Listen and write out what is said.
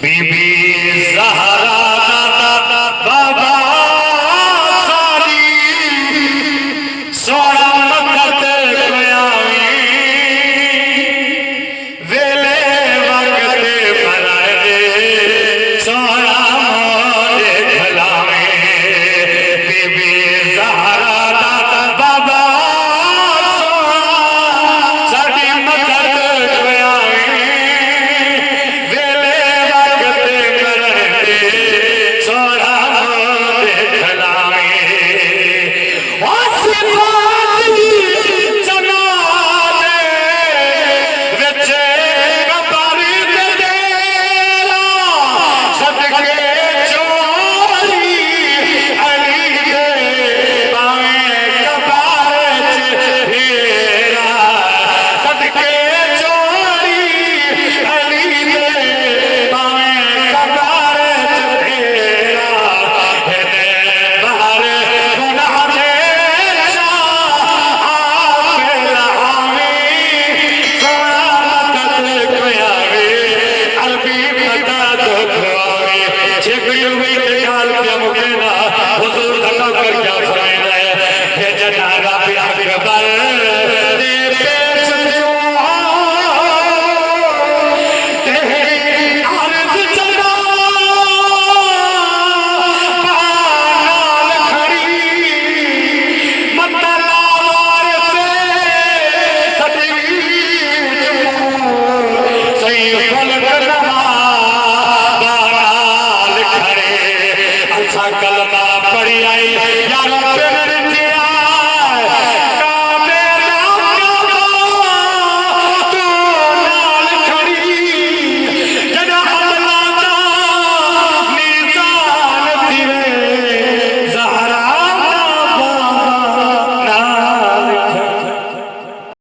बीबी ज़हरा दा बाबा सारी सोना मकत कोयावी वेले वक्त मराए सोना मोरे खलावे बीबी ज़हरा दा बाबा सारी मकत कोयावी वेले सोना मोरे खलावे कलमा पड़ी आई यार